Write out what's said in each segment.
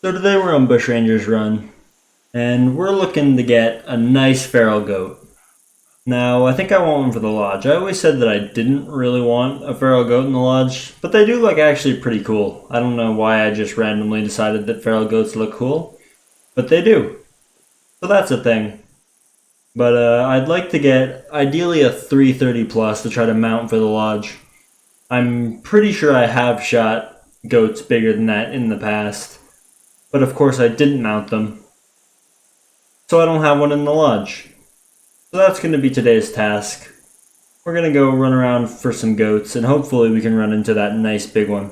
So today we're on Bushrangers Run, and we're looking to get a nice feral goat. Now, I think I want one for the lodge. I always said that I didn't really want a feral goat in the lodge, but they do look actually pretty cool. I don't know why I just randomly decided that feral goats look cool, but they do. So that's a thing. But I'd like to get ideally a 330 plus to try to mount for the lodge. I'm pretty sure I have shot goats bigger than that in the past, but of course I didn't mount them, so I don't have one in the lodge. So that's going to be today's task. We're going to go run around for some goats, and hopefully we can run into that nice big one.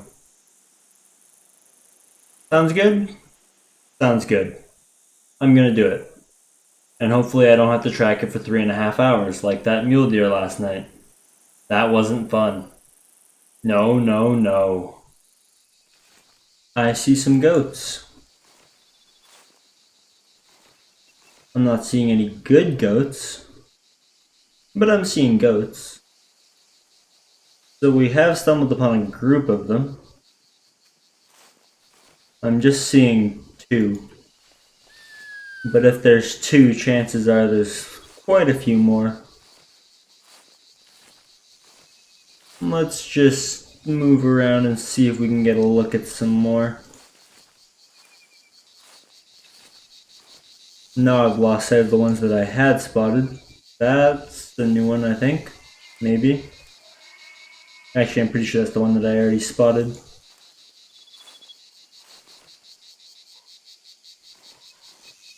Sounds good? Sounds good. I'm going to do it. And hopefully I don't have to track it for 3.5 hours like that mule deer last night. That wasn't fun. No, no, no. I see some goats. I'm not seeing any good goats, but I'm seeing goats. So we have stumbled upon a group of them. I'm just seeing 2. But if there's 2, chances are there's quite a few more. Let's just move around and see if we can get a look at some more. Now I've lost sight of the ones that I had spotted. That's the new one, I think. Maybe. Actually, I'm pretty sure that's the one that I already spotted.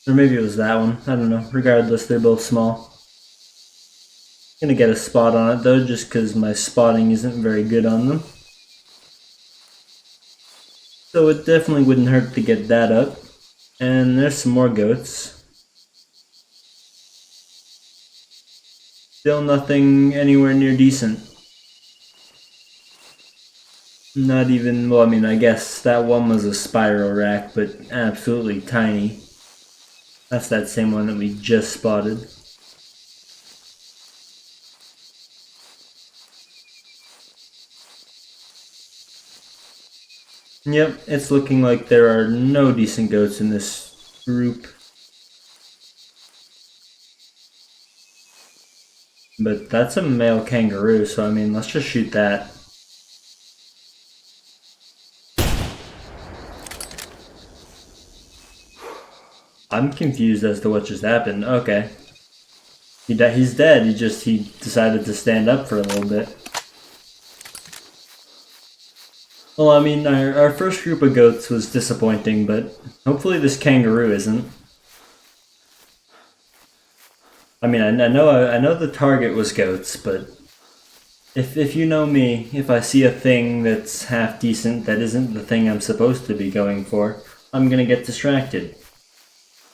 Or maybe it was that one. I don't know. Regardless, they're both small. Gonna get a spot on it though, just because my spotting isn't very good on them. So it definitely wouldn't hurt to get that up. And there's some more goats. Still nothing anywhere near decent. Not even, well, I mean, I guess that one was a spiral rack, but absolutely tiny. That's that same one that we just spotted. Yep, it's looking like there are no decent goats in this group. But that's a male kangaroo, so I mean, let's just shoot that. I'm confused as to what just happened. Okay. He's dead. He decided to stand up for a little bit. Well, I mean, our first group of goats was disappointing, but hopefully this kangaroo isn't. I mean, I know the target was goats, but if you know me, if I see a thing that's half decent that isn't the thing I'm supposed to be going for, I'm gonna get distracted.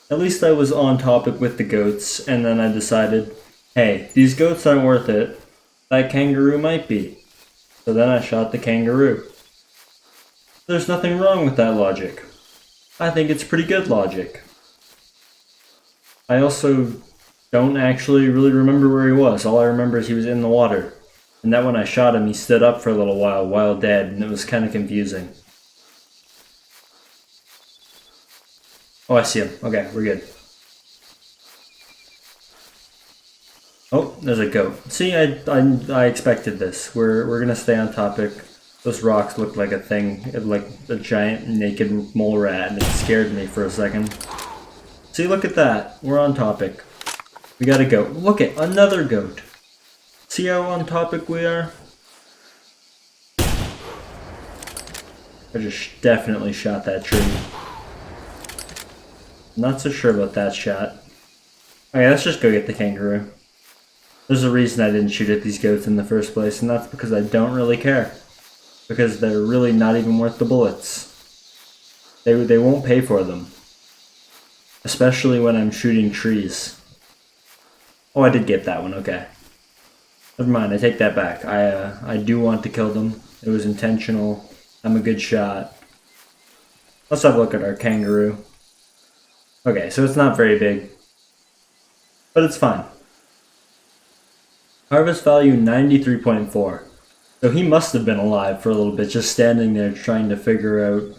At least I was on topic with the goats, and then I decided, hey, these goats aren't worth it. That kangaroo might be. So then I shot the kangaroo. There's nothing wrong with that logic. I think it's pretty good logic. I also don't actually really remember where he was. All I remember is he was in the water. And that when I shot him, he stood up for a little while dead, and it was kind of confusing. Oh, I see him. Okay, we're good. Oh, there's a goat. See, I expected this. We're gonna stay on topic. Those rocks looked like a thing, like a giant naked mole rat, and it scared me for a second. See, look at that. We're on topic. We got a goat. Look at another goat. See how on topic we are? I just definitely shot that tree. Not so sure about that shot. Okay, let's just go get the kangaroo. There's a reason I didn't shoot at these goats in the first place, and that's because I don't really care. Because they're really not even worth the bullets. They won't pay for them. Especially when I'm shooting trees. Oh, I did get that one, okay. Never mind, I take that back. I do want to kill them. It was intentional. I'm a good shot. Let's have a look at our kangaroo. Okay, so it's not very big. But it's fine. Harvest value 93.4. So he must have been alive for a little bit, just standing there trying to figure out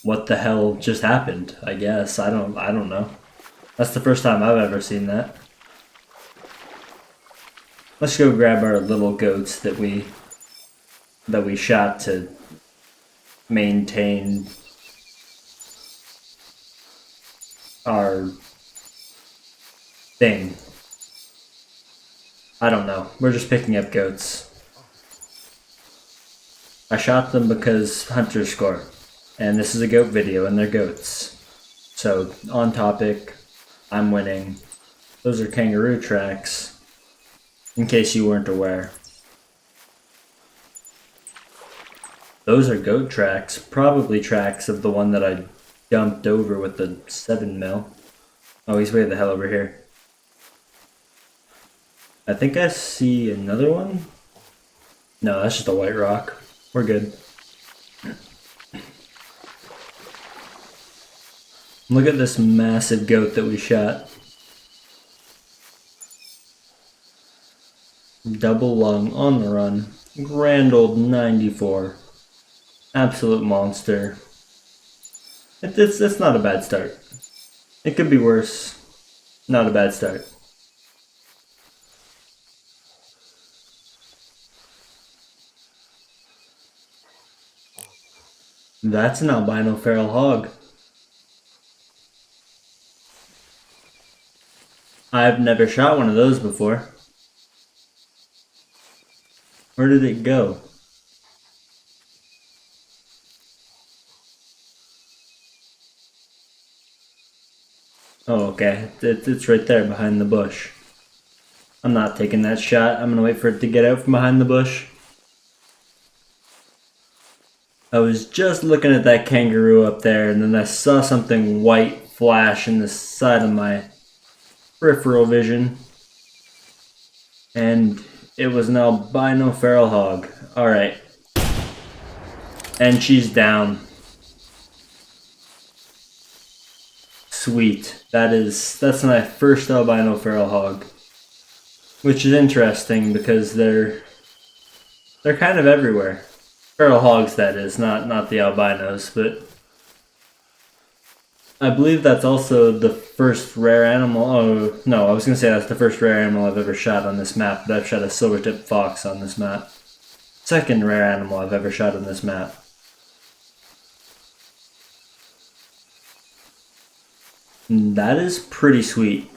what the hell just happened, I guess. I don't know. That's the first time I've ever seen that. Let's go grab our little goats that we shot to maintain our thing. I don't know. We're just picking up goats. I shot them because hunters score. And this is a goat video and they're goats. So, on topic, I'm winning. Those are kangaroo tracks, in case you weren't aware. Those are goat tracks, probably tracks of the one that I dumped over with the 7mm. Oh, he's way the hell over here. I think I see another one. No, that's just a white rock. We're good. Look at this massive goat that we shot. Double lung on the run. Grand old 94. Absolute monster. It's not a bad start. It could be worse. Not a bad start. That's an albino feral hog. I've never shot one of those before. Where did it go? Oh, okay. It's right there behind the bush. I'm not taking that shot. I'm gonna wait for it to get out from behind the bush. I was just looking at that kangaroo up there, and then I saw something white flash in the side of my peripheral vision. And it was an albino feral hog. Alright. And she's down. Sweet. That's my first albino feral hog. Which is interesting because they're kind of everywhere. Feral hogs, that is, not the albinos, but I believe that's also the first rare animal. Oh, no, I was going to say that's the first rare animal I've ever shot on this map, but I've shot a silver-tipped fox on this map. Second rare animal I've ever shot on this map. That is pretty sweet.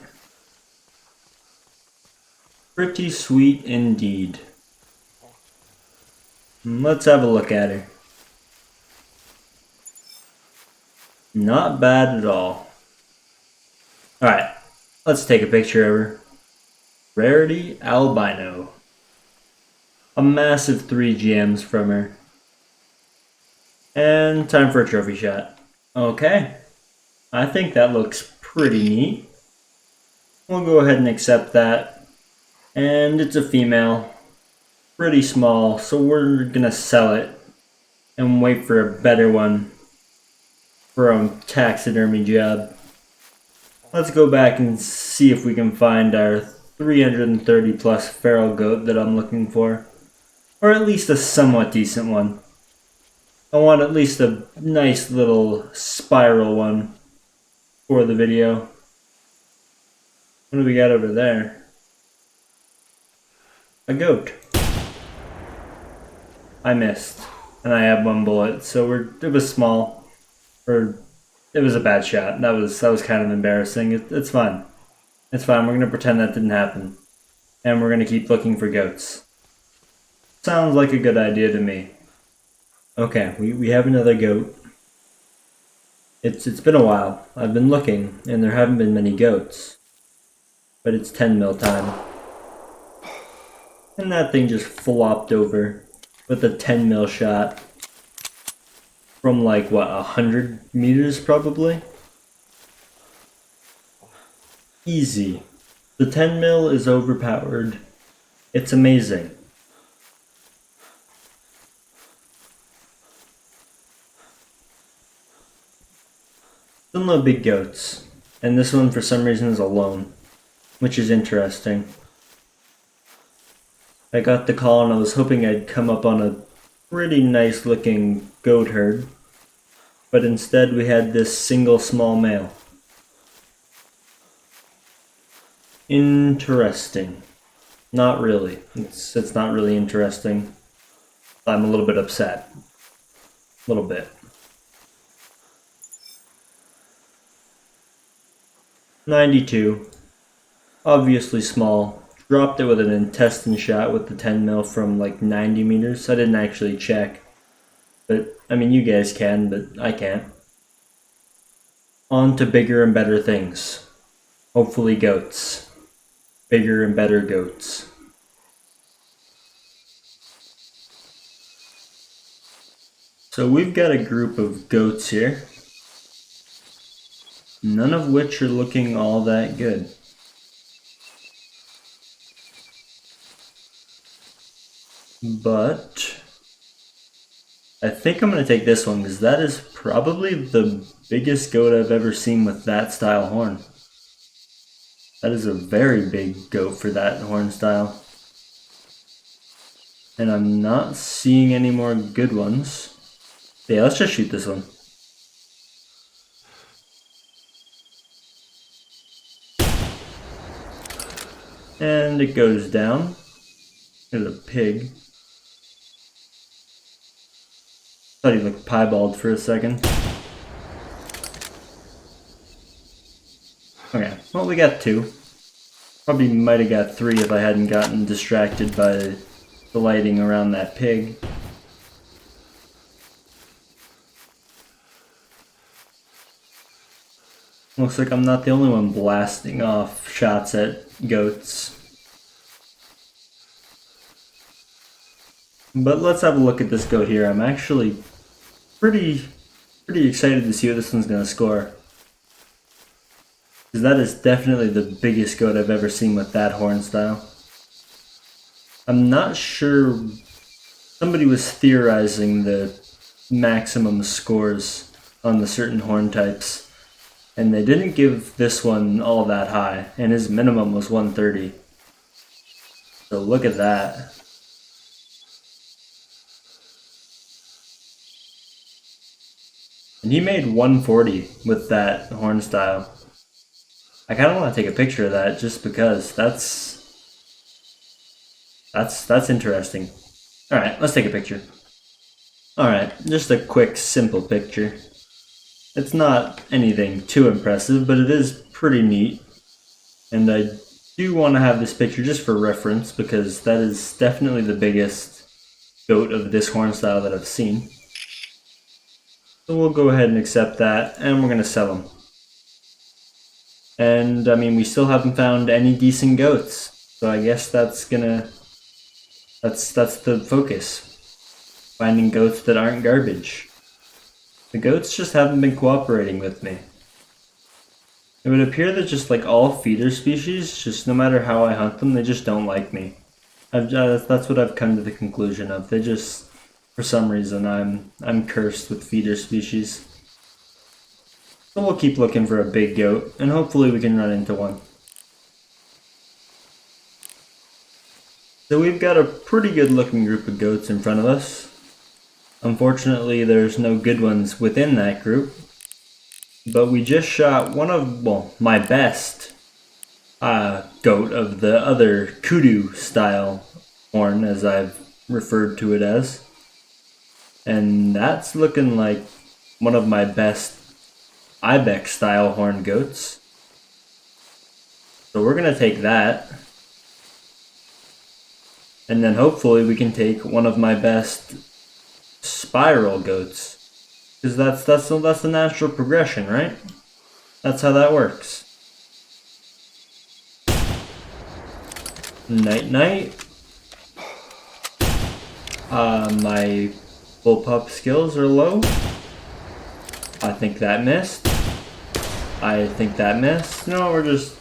Pretty sweet indeed. Let's have a look at her. Not bad at all. Alright, let's take a picture of her. Rarity albino. A massive 3 GMs from her. And time for a trophy shot. Okay, I think that looks pretty neat. We'll go ahead and accept that. And it's a female. Pretty small, so we're gonna sell it and wait for a better one for a taxidermy job. Let's go back and see if we can find our 330 plus feral goat that I'm looking for, or at least a somewhat decent one. I want at least a nice little spiral one for the video. What do we got over there? A goat. I missed, and I have 1 bullet, so it was small, or it was a bad shot. That was kind of embarrassing. It's fine. It's fine. We're gonna pretend that didn't happen, and we're gonna keep looking for goats. Sounds like a good idea to me. Okay, we have another goat. It's been a while. I've been looking, and there haven't been many goats, but it's 10mm time, and that thing just flopped over with a 10mm shot from like, what, 100 meters probably? Easy. The 10mm is overpowered. It's amazing. Still no big goats, and this one for some reason is alone, which is interesting. I got the call and I was hoping I'd come up on a pretty nice looking goat herd. but instead we had this single small male. Interesting. Not really. It's not really interesting. I'm a little bit upset. A little bit. 92. Obviously small. Dropped it with an intestine shot with the 10 mil from like 90 meters. I didn't actually check. But, I mean, you guys can, but I can't. On to bigger and better things. Hopefully goats. Bigger and better goats. So we've got a group of goats here. None of which are looking all that good. But I think I'm going to take this one because that is probably the biggest goat I've ever seen with that style horn. That is a very big goat for that horn style. And I'm not seeing any more good ones. Yeah, let's just shoot this one. And it goes down. There's a pig. Thought he looked piebald for a second. Okay, well, we got 2. Probably might have got 3 if I hadn't gotten distracted by the lighting around that pig. Looks like I'm not the only one blasting off shots at goats. But let's have a look at this goat here. I'm actually pretty excited to see what this one's going to score. Because that is definitely the biggest goat I've ever seen with that horn style. I'm not sure. Somebody was theorizing the maximum scores on the certain horn types. And they didn't give this one all that high. And his minimum was 130. So look at that. And he made 140 with that horn style. I kind of want to take a picture of that just because that's interesting. Alright, let's take a picture. Alright, just a quick, simple picture. It's not anything too impressive, but it is pretty neat. And I do want to have this picture just for reference because that is definitely the biggest goat of this horn style that I've seen. So we'll go ahead and accept that, and we're going to sell them. And, I mean, we still haven't found any decent goats. So I guess that's the focus. Finding goats that aren't garbage. The goats just haven't been cooperating with me. It would appear that just like all feeder species, just no matter how I hunt them, they just don't like me. That's what I've come to the conclusion of. They just, for some reason, I'm cursed with feeder species. So we'll keep looking for a big goat, and hopefully we can run into one. So we've got a pretty good looking group of goats in front of us. Unfortunately, there's no good ones within that group. But we just shot one of, well, my best goat of the other kudu style horn, as I've referred to it as. And that's looking like one of my best ibex style horn goats. So we're going to take that. And then hopefully we can take one of my best spiral goats. Because that's the natural progression, right? That's how that works. Night night. My bullpup skills are low. I think that missed. I think that missed. No, we're just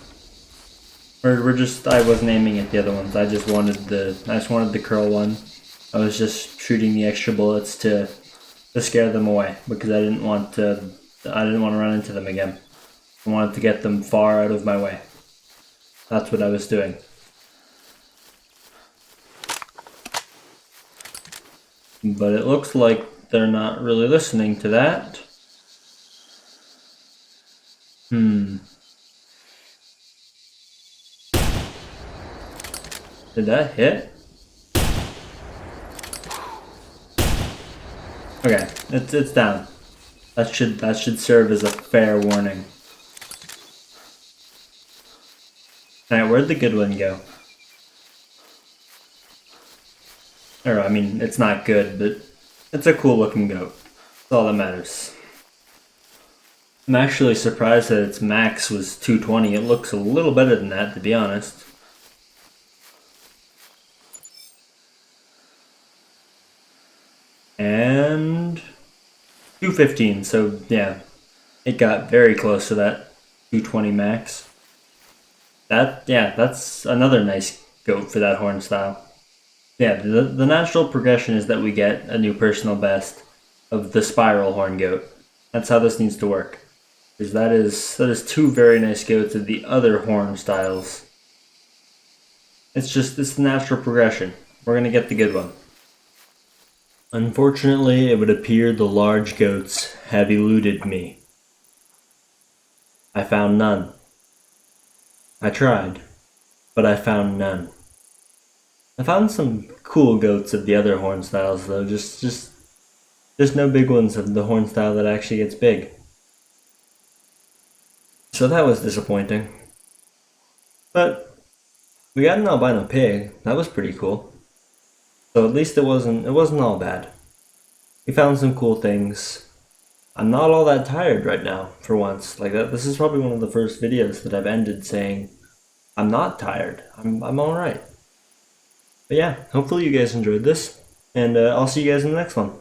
I wasn't aiming at the other ones. I just wanted the curl one. I was just shooting the extra bullets to scare them away because I didn't want to run into them again. I wanted to get them far out of my way. That's what I was doing. But it looks like they're not really listening to that. Hmm. Did that hit? Okay, it's down. That should serve as a fair warning. Alright, where'd the good one go? Or I mean, it's not good, but it's a cool looking goat. That's all that matters. I'm actually surprised that its max was 220. It looks a little better than that, to be honest. And 215, so yeah, it got very close to that 220 max. That's another nice goat for that horn style. Yeah, the natural progression is that we get a new personal best of the spiral horn goat. That's how this needs to work. Because that is two very nice goats of the other horn styles. It's the natural progression. We're gonna get the good one. Unfortunately, it would appear the large goats have eluded me. I found none. I tried, but I found none. I found some cool goats of the other horn styles though, just no big ones of the horn style that actually gets big. So that was disappointing. But we got an albino pig. That was pretty cool. So at least it wasn't all bad. We found some cool things. I'm not all that tired right now, for once. Like that, this is probably one of the first videos that I've ended saying I'm not tired. I'm all right. But yeah, hopefully you guys enjoyed this, and I'll see you guys in the next one.